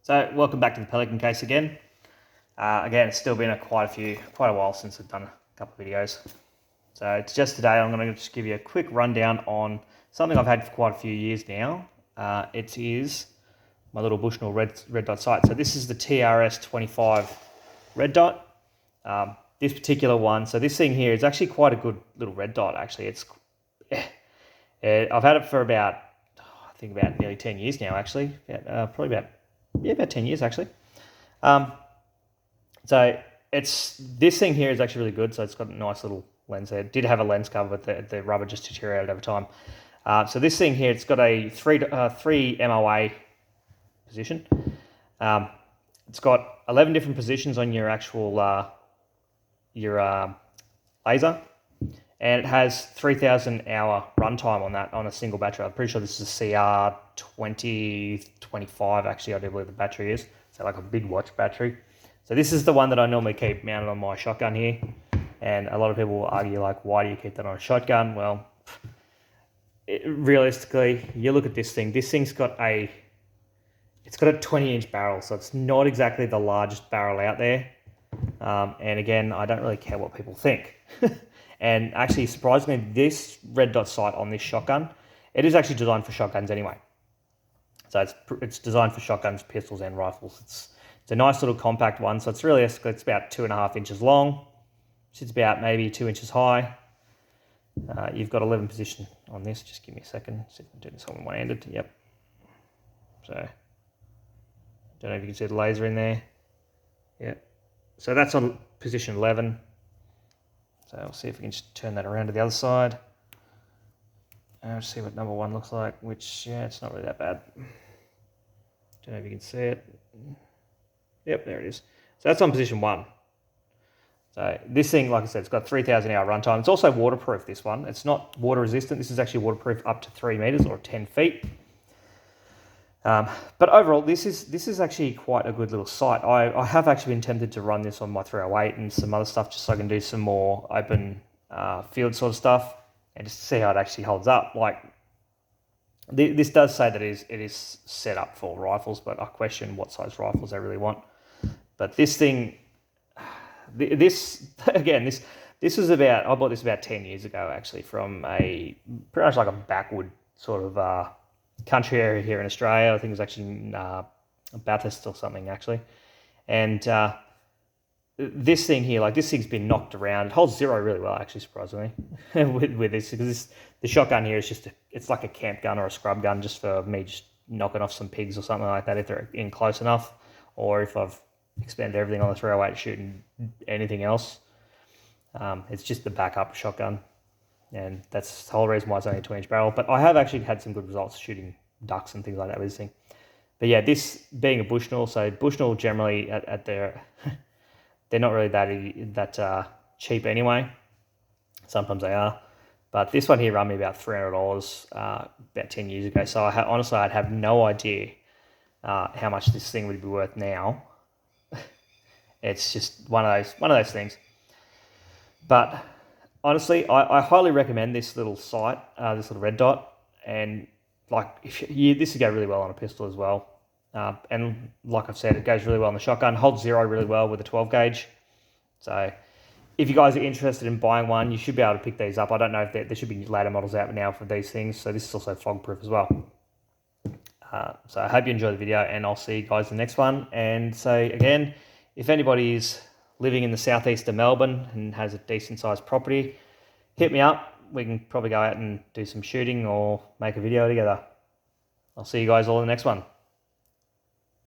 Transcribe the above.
So welcome back to the Pelican case again. Again, it's still been quite a while since I've done a couple of videos. So it's just today I'm going to just give you a quick rundown on something I've had for quite a few years now. It is my little Bushnell red dot sight. So this is the TRS-25 Red Dot. This particular one, so this thing here is actually quite a good little red dot. Actually, I've had it for about nearly 10 years now. Actually, probably about 10 years actually. So this thing here is actually really good. So it's got a nice little lens there. It did have a lens cover, but the rubber just deteriorated over time. So this thing here, it's got a three MOA position. It's got 11 different positions on your actual laser, and it has 3,000 hour runtime on that on a single battery. I'm pretty sure this is a CR-2025 actually, I do believe the battery is. So like a big watch battery. So this is the one that I normally keep mounted on my shotgun here. And a lot of people will argue like, why do you keep that on a shotgun? Well, realistically, you look at this thing. This thing's got a 20-inch barrel, so it's not exactly the largest barrel out there. And again, I don't really care what people think. And actually, surprisingly, this red dot sight on this shotgun, it is actually designed for shotguns anyway. So it's designed for shotguns, pistols, and rifles. It's a nice little compact one. So it's about 2.5 inches long. Sits about maybe 2 inches high. You've got 11 position on this. Just give me a second. See if I can do this on one-handed. Yep. So don't know if you can see the laser in there. Yeah. So that's on position 11. So we'll see if we can just turn that around to the other side. And see what number 1 looks like, which, yeah, it's not really that bad. Don't know if you can see it. Yep, there it is. So that's on position 1. So this thing, like I said, it's got 3,000 hour runtime. It's also waterproof, this one. It's not water resistant. This is actually waterproof up to 3 meters or 10 feet. But overall, this is actually quite a good little sight. I have actually been tempted to run this on my 308 and some other stuff just so I can do some more open field sort of stuff and just see how it actually holds up. Like this does say that it is set up for rifles, but I question what size rifles I really want. But this thing, this was I bought this about 10 years ago actually from pretty much like a backwood sort of country area here in Australia. I think it was actually in Bathurst or something actually. And this thing here, like this thing's been knocked around. It holds zero really well actually, surprisingly, with this, because the shotgun here is it's like a camp gun or a scrub gun just for me just knocking off some pigs or something like that if they're in close enough, or if I've expended everything on the 308 shooting anything else. It's just the backup shotgun. And that's the whole reason why it's only a 20-inch barrel. But I have actually had some good results shooting ducks and things like that with this thing. But yeah, this being a Bushnell, so Bushnell generally at their they're not really that cheap anyway. Sometimes they are. But this one here run me about $300 about 10 years ago. So honestly, I'd have no idea how much this thing would be worth now. It's just one of those things. But honestly, I highly recommend this little sight, this little red dot, and like this would go really well on a pistol as well. And like I've said, it goes really well on the shotgun. Holds zero really well with a 12 gauge. So if you guys are interested in buying one, you should be able to pick these up. I don't know if there should be later models out now for these things. So this is also fog proof as well. So I hope you enjoy the video, and I'll see you guys in the next one. And so again, if anybody is living in the southeast of Melbourne and has a decent sized property, hit me up. We can probably go out and do some shooting or make a video together. I'll see you guys all in the next one.